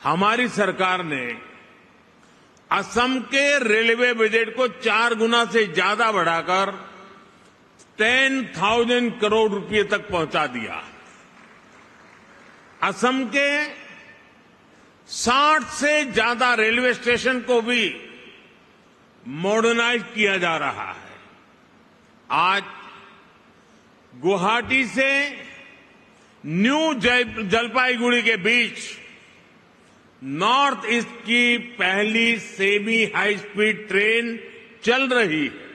हमारी सरकार ने असम के रेलवे बजट को 4 गुना से ज्यादा बढ़ाकर 10,000 करोड़ रुपए तक पहुंचा दिया। असम के 60 से ज्यादा रेलवे स्टेशन को भी मॉडर्नाइज किया जा रहा है। आज गुवाहाटी से न्यू जलपाईगुड़ी के बीच नॉर्थ ईस्ट की पहली सेमी हाई स्पीड ट्रेन चल रही है।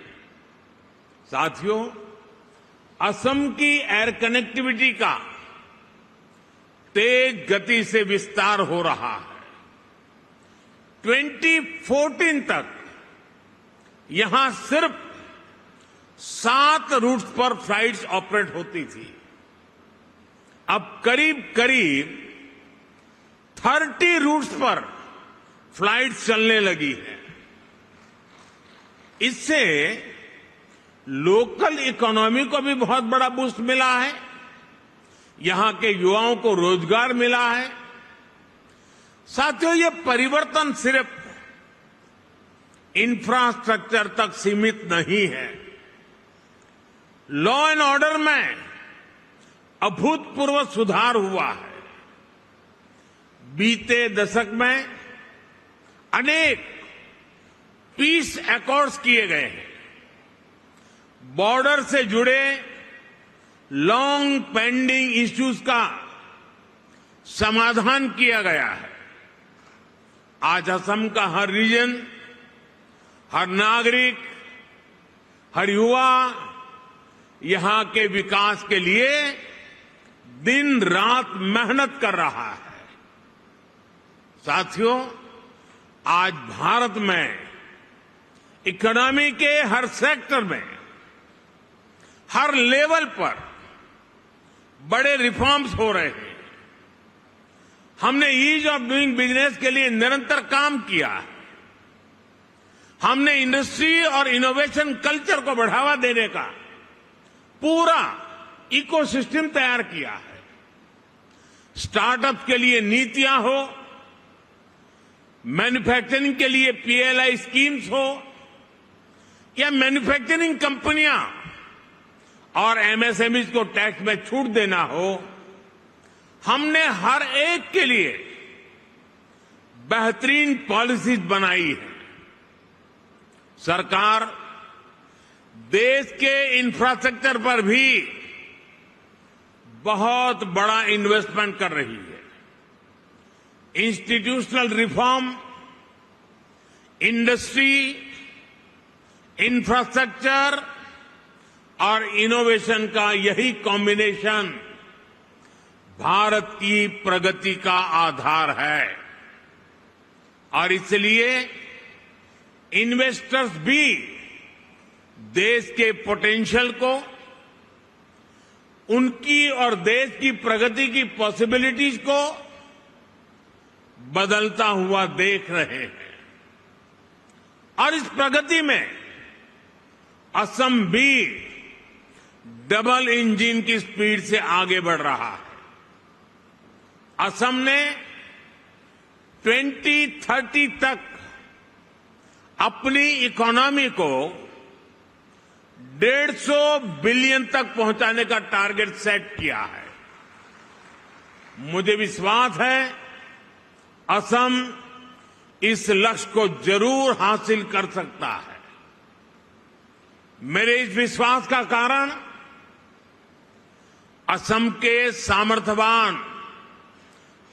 साथियों, असम की एयर कनेक्टिविटी का तेज गति से विस्तार हो रहा है। 2014 तक यहां सिर्फ 7 रूट्स पर फ्लाइट्स ऑपरेट होती थी। अब करीब करीब 30 रूट्स पर फ्लाइट्स चलने लगी है। इससे लोकल इकोनॉमी को भी बहुत बड़ा बूस्ट मिला है। यहां के युवाओं को रोजगार मिला है। साथियों, ये परिवर्तन सिर्फ इंफ्रास्ट्रक्चर तक सीमित नहीं है। लॉ एंड ऑर्डर में अभूतपूर्व सुधार हुआ है। बीते दशक में अनेक पीस अकॉर्ड्स किए गए हैं। बॉर्डर से जुड़े लॉन्ग पेंडिंग इश्यूज का समाधान किया गया है। आज असम का हर रीजन, हर नागरिक, हर युवा यहां के विकास के लिए दिन रात मेहनत कर रहा है। साथियों, आज भारत में इकोनॉमी के हर सेक्टर में, हर लेवल पर बड़े रिफॉर्म्स हो रहे हैं। हमने ईज ऑफ डूइंग बिजनेस के लिए निरंतर काम किया है। हमने इंडस्ट्री और इनोवेशन कल्चर को बढ़ावा देने का पूरा इकोसिस्टम तैयार किया है। स्टार्टअप के लिए नीतियां हो, मैन्युफैक्चरिंग के लिए पीएलआई स्कीम्स हो, या मैन्युफैक्चरिंग कंपनियां और एमएसएमईज को टैक्स में छूट देना हो, हमने हर एक के लिए बेहतरीन पॉलिसीज बनाई है। सरकार देश के इंफ्रास्ट्रक्चर पर भी बहुत बड़ा इन्वेस्टमेंट कर रही है। इंस्टीट्यूशनल रिफॉर्म, इंडस्ट्री, इंफ्रास्ट्रक्चर और इनोवेशन का यही कॉम्बिनेशन भारत की प्रगति का आधार है। और इसलिए इन्वेस्टर्स भी देश के पोटेंशियल को, उनकी और देश की प्रगति की पॉसिबिलिटीज को बदलता हुआ देख रहे हैं। और इस प्रगति में असम भी डबल इंजन की स्पीड से आगे बढ़ रहा है। असम ने 2030 तक अपनी इकोनॉमी को 150 बिलियन तक पहुंचाने का टारगेट सेट किया है। मुझे विश्वास है असम इस लक्ष्य को जरूर हासिल कर सकता है। मेरे इस विश्वास का कारण असम के सामर्थ्यवान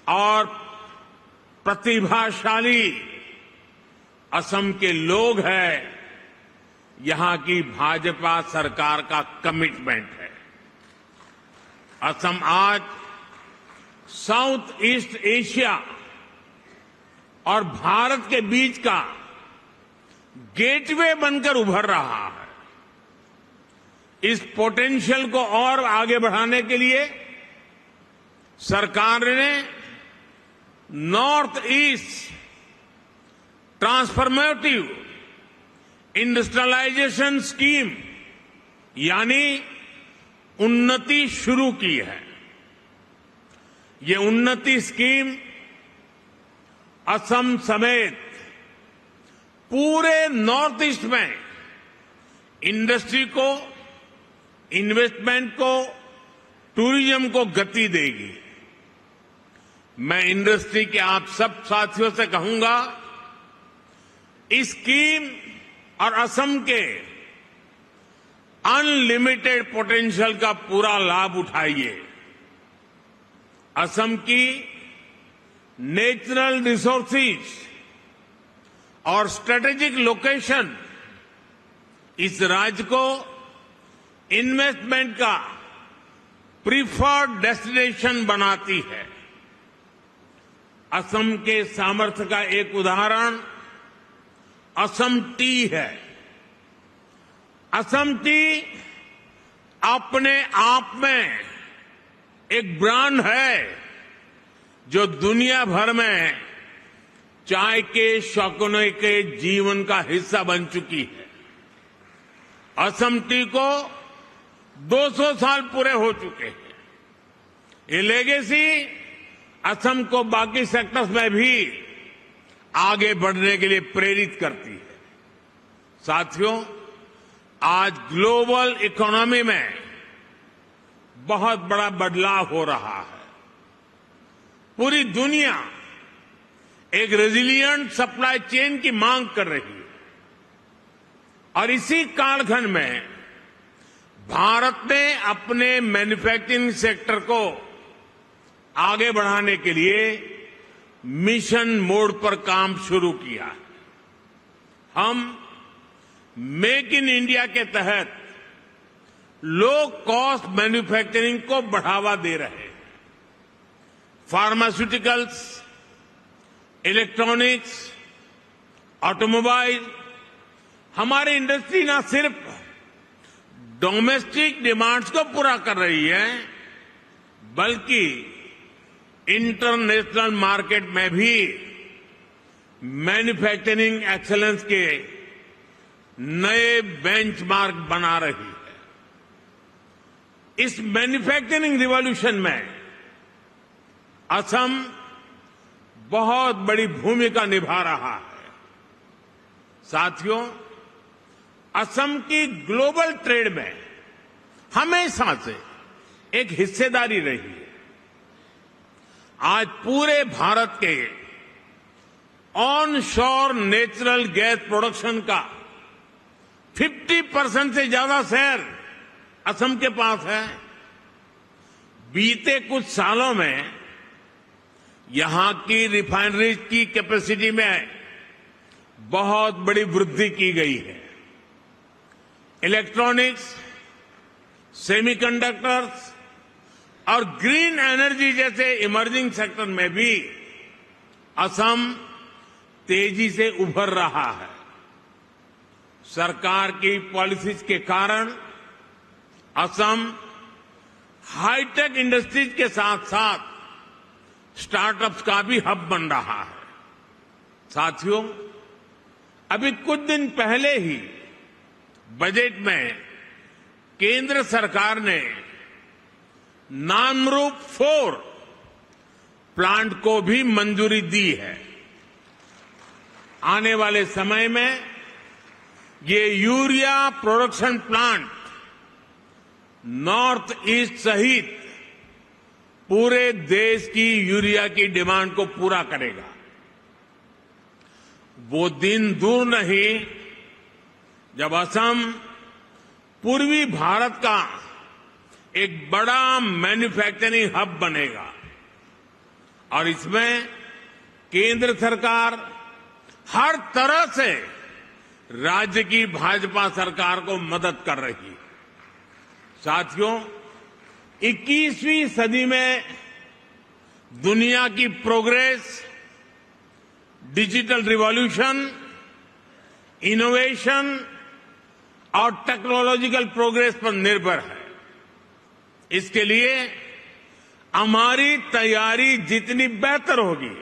और प्रतिभाशाली असम के लोग हैं, यहां की भाजपा सरकार का कमिटमेंट है। असम आज साउथ ईस्ट एशिया और भारत के बीच का गेटवे बनकर उभर रहा है। इस पोटेंशियल को और आगे बढ़ाने के लिए सरकार ने north east transformative industrialization scheme यानी उन्नति शुरू की है। ये उन्नति स्कीम असम समेत पूरे नॉर्थ ईस्ट में इंडस्ट्री को, इन्वेस्टमेंट को, टूरिज्म को गति देगी। मैं इंडस्ट्री के आप सब साथियों से कहूंगा, इस स्कीम और असम के अनलिमिटेड पोटेंशियल का पूरा लाभ उठाइए। असम की नेचुरल रिसोर्सेज और स्ट्रेटेजिक लोकेशन इस राज्य को इन्वेस्टमेंट का प्रीफर्ड डेस्टिनेशन बनाती है। असम के सामर्थ्य का एक उदाहरण असम टी है। असम टी अपने आप में एक ब्रांड है जो दुनिया भर में चाय के शौकीनों के जीवन का हिस्सा बन चुकी है। असम टी को 200 साल पूरे हो चुके हैं। ये लेगेसी असम को बाकी सेक्टर्स में भी आगे बढ़ने के लिए प्रेरित करती है। साथियों, आज ग्लोबल इकोनॉमी में बहुत बड़ा बदलाव हो रहा है। पूरी दुनिया एक रेजिलिएंट सप्लाई चेन की मांग कर रही है और इसी कालखंड में भारत ने अपने मैन्युफैक्चरिंग सेक्टर को आगे बढ़ाने के लिए मिशन मोड पर काम शुरू किया। हम मेक इन इंडिया के तहत लो कॉस्ट मैन्युफैक्चरिंग को बढ़ावा दे रहे हैं। फार्मास्यूटिकल्स, इलेक्ट्रॉनिक्स, ऑटोमोबाइल, हमारी इंडस्ट्री न सिर्फ डोमेस्टिक डिमांड्स को पूरा कर रही है, बल्कि इंटरनेशनल मार्केट में भी मैन्युफैक्चरिंग एक्सेलेंस के नए बेंचमार्क बना रही है। इस मैन्युफैक्चरिंग रिवॉल्यूशन में असम बहुत बड़ी भूमिका निभा रहा है। साथियों, असम की ग्लोबल ट्रेड में हमेशा से एक हिस्सेदारी रही है। आज पूरे भारत के ऑन शोर नेचुरल गैस प्रोडक्शन का 50% से ज्यादा शेयर असम के पास है। बीते कुछ सालों में यहां की रिफाइनरीज की कैपेसिटी में बहुत बड़ी वृद्धि की गई है। इलेक्ट्रॉनिक्स, सेमीकंडक्टर्स और ग्रीन एनर्जी जैसे इमर्जिंग सेक्टर में भी असम तेजी से उभर रहा है। सरकार की पॉलिसीज के कारण असम हाईटेक इंडस्ट्रीज के साथ साथ स्टार्टअप्स का भी हब बन रहा है। साथियों, अभी कुछ दिन पहले ही बजट में केंद्र सरकार ने नामरूप 4 प्लांट को भी मंजूरी दी है। आने वाले समय में ये urea production plant north east सहित पूरे देश की यूरिया की डिमांड को पूरा करेगा। वो दिन दूर नहीं जब असम पूर्वी भारत का एक बड़ा मैन्युफैक्चरिंग हब बनेगा और इसमें केंद्र सरकार हर तरह से राज्य की भाजपा सरकार को मदद कर रही है। साथियों, 21वीं सदी में दुनिया की प्रोग्रेस डिजिटल रिवॉल्यूशन, इनोवेशन और टेक्नोलॉजिकल प्रोग्रेस पर निर्भर है। इसके लिए हमारी तैयारी जितनी बेहतर होगी,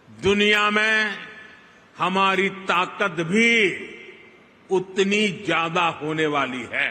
दुनिया में हमारी ताकत भी उतनी ज्यादा होने वाली है।